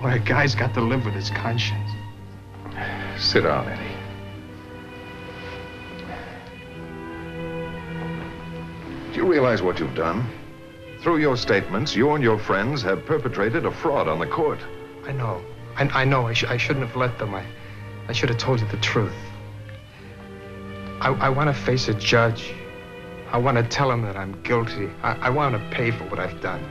Boy, a guy's got to live with his conscience. Sit down, Eddie. Do you realize what you've done? Through your statements, you and your friends have perpetrated a fraud on the court. I know. I know. I shouldn't have let them. I should have told you the truth. I want to face a judge. I want to tell him that I'm guilty. I want to pay for what I've done.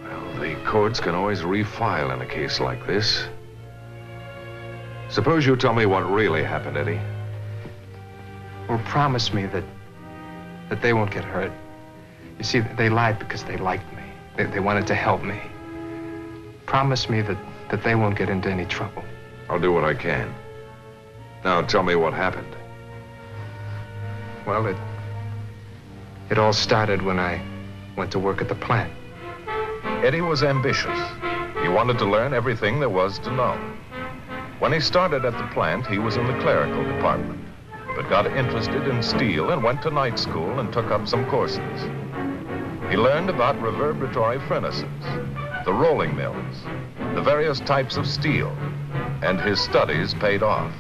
Well, the courts can always refile in a case like this. Suppose you tell me what really happened, Eddie. Well, promise me that they won't get hurt. You see, they lied because they liked me. They wanted to help me. Promise me that they won't get into any trouble. I'll do what I can. Now tell me what happened. Well, it all started when I went to work at the plant. Eddie was ambitious. He wanted to learn everything there was to know. When he started at the plant, he was in the clerical department, but got interested in steel and went to night school and took up some courses. He learned about reverberatory furnaces, the rolling mills, the various types of steel, and his studies paid off.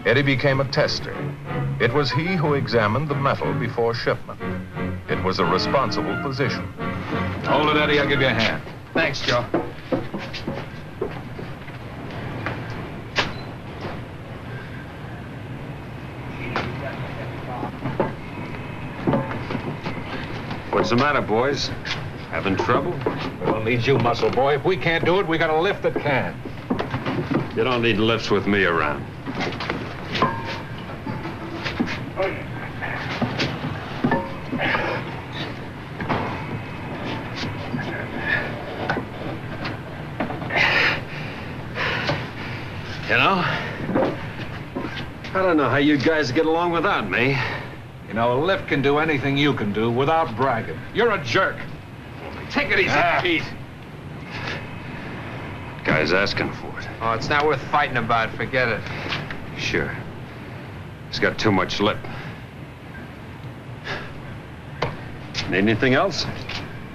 Eddie became a tester. It was he who examined the metal before shipment. It was a responsible position. Hold it, Eddie. I'll give you a hand. Thanks, Joe. What's the matter, boys? Having trouble? We don't need you, muscle boy. If we can't do it, we got a lift that can. You don't need lifts with me around. You know, I don't know how you guys get along without me. You know, a lift can do anything you can do without bragging. You're a jerk. Take it easy, Pete. Guy's asking for it. Oh, it's not worth fighting about. Forget it. Sure. He's got too much lip. Need anything else?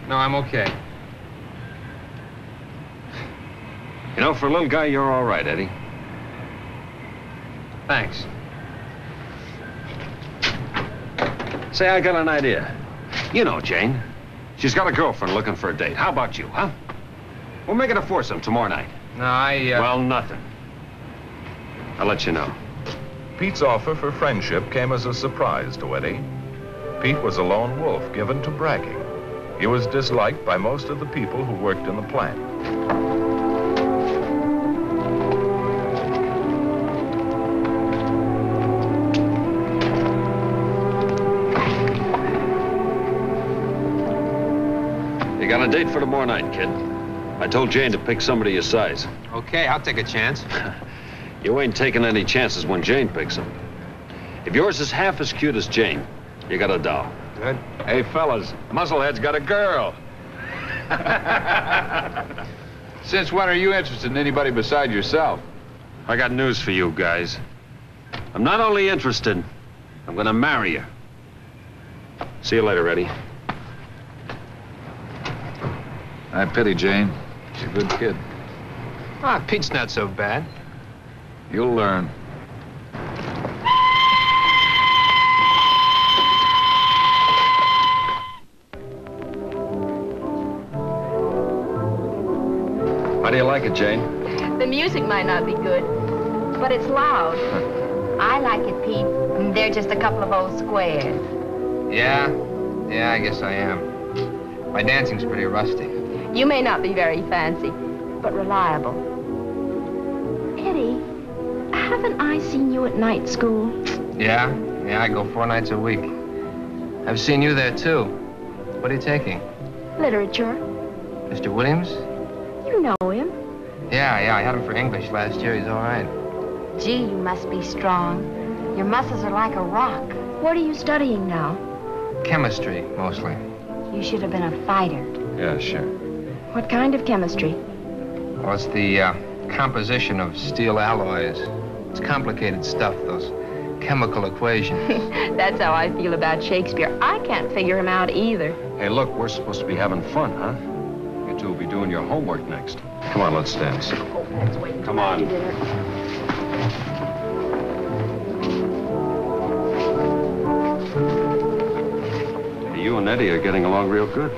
No, I'm okay. You know, for a little guy, you're all right, Eddie. Thanks. Say, I got an idea. You know Jane. She's got a girlfriend looking for a date. How about you, huh? We'll make it a foursome tomorrow night. No, Well, nothing. I'll let you know. Pete's offer for friendship came as a surprise to Eddie. Pete was a lone wolf given to bragging. He was disliked by most of the people who worked in the plant. You got a date for tomorrow night, kid. I told Jane to pick somebody your size. Okay, I'll take a chance. You ain't taking any chances when Jane picks them. If yours is half as cute as Jane, you got a doll. Good. Hey, fellas, Musclehead's got a girl. Since when are you interested in anybody beside yourself? I got news for you guys. I'm not only interested, I'm gonna marry you. See you later, Eddie. I pity Jane. She's a good kid. Ah, Pete's not so bad. You'll learn. How do you like it, Jane? The music might not be good, but it's loud. I like it, Pete. They're just a couple of old squares. Yeah, I guess I am. My dancing's pretty rusty. You may not be very fancy, but reliable. Eddie, haven't I seen you at night school? Yeah, I go 4 nights a week. I've seen you there, too. What are you taking? Literature. Mr. Williams? You know him. Yeah, I had him for English last year. He's all right. Gee, you must be strong. Your muscles are like a rock. What are you studying now? Chemistry, mostly. You should have been a fighter. Yeah, sure. What kind of chemistry? Well, it's the composition of steel alloys. It's complicated stuff, those chemical equations. That's how I feel about Shakespeare. I can't figure him out either. Hey, look, we're supposed to be having fun, huh? You two will be doing your homework next. Come on, let's dance. Oh, let's wait until Come on. after dinner. Hey, you and Eddie are getting along real good.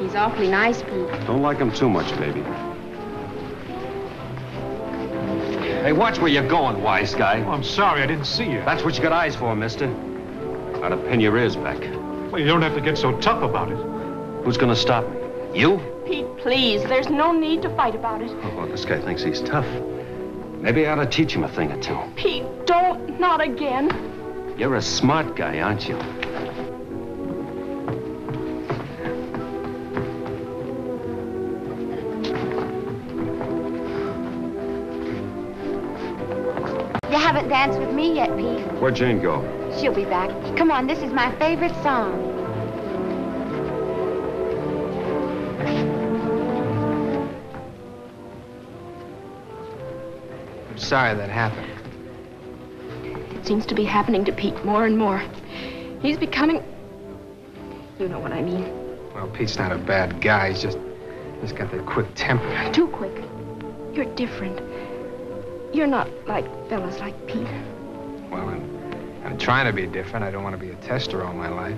He's awfully nice, Pete. Don't like him too much, baby. Hey, watch where you're going, wise guy. Oh, I'm sorry, I didn't see you. That's what you got eyes for, mister. I'd have pin your ears back. Well, you don't have to get so tough about it. Who's gonna stop me? You? Pete, please, there's no need to fight about it. Oh, this guy thinks he's tough. Maybe I ought to teach him a thing or two. Pete, don't, not again. You're a smart guy, aren't you? You haven't danced with me yet, Pete. Where'd Jane go? She'll be back. Come on, this is my favorite song. I'm sorry that happened. It seems to be happening to Pete more and more. He's becoming... You know what I mean. Well, Pete's not a bad guy. He's just got that quick temper. Too quick. You're different. You're not like fellas like Pete. Well, I'm trying to be different. I don't want to be a tester all my life.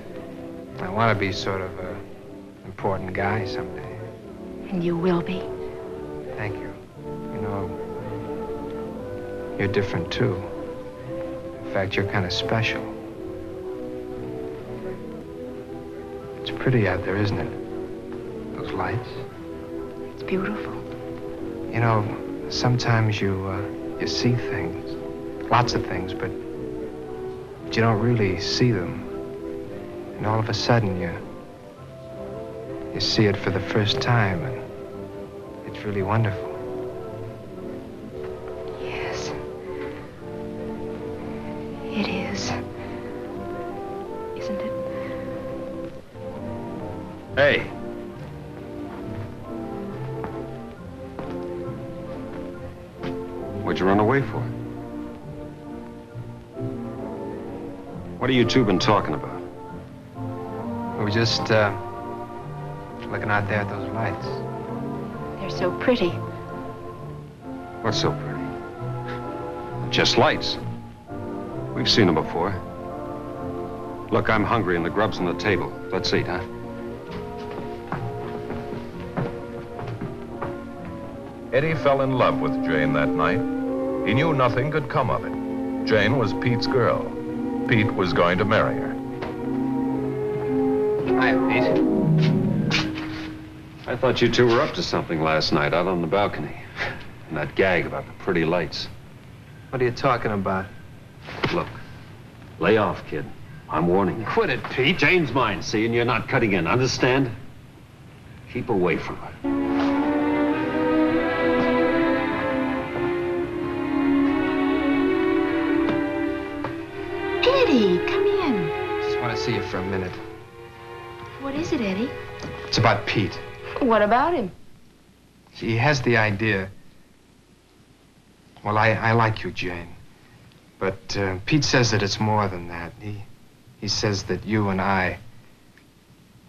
I want to be sort of a important guy someday. And you will be. Thank you. You know, you're different, too. In fact, you're kind of special. It's pretty out there, isn't it? Those lights. It's beautiful. You know, sometimes you see things, lots of things, but you don't really see them. And all of a sudden, you see it for the first time, and it's really wonderful. Yes. It is. Isn't it? Hey. What'd you run away for? What have you two been talking about? We were just looking out there at those lights. They're so pretty. What's so pretty? Just lights. We've seen them before. Look, I'm hungry and the grub's on the table. Let's eat, huh? Eddie fell in love with Jane that night. He knew nothing could come of it. Jane was Pete's girl. Pete was going to marry her. Hi, Pete. I thought you two were up to something last night out on the balcony. And that gag about the pretty lights. What are you talking about? Look, lay off, kid. I'm warning you. Quit it, Pete. Jane's mine, see, and you're not cutting in, understand? Keep away from her. Eddie, come in. Just want to see you for a minute. What is it, Eddie? It's about Pete. What about him? He has the idea. Well, I like you, Jane. But Pete says that it's more than that. He says that you and I,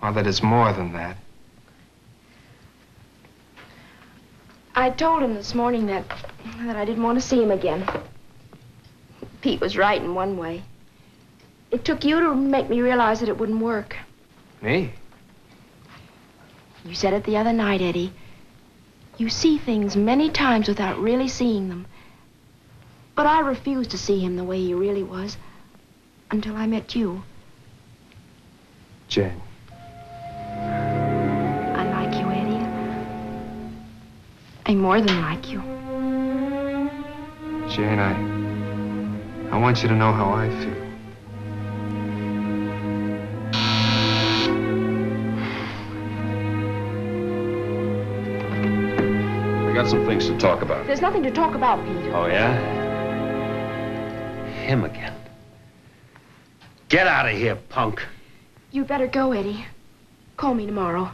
well, that it's more than that. I told him this morning that I didn't want to see him again. Pete was right in one way. It took you to make me realize that it wouldn't work. Me? You said it the other night, Eddie. You see things many times without really seeing them. But I refused to see him the way he really was until I met you. Jane. I like you, Eddie. I more than like you. Jane, I want you to know how I feel. We got some things to talk about. There's nothing to talk about, Pete. Oh, yeah? Him again. Get out of here, punk. You better go, Eddie. Call me tomorrow.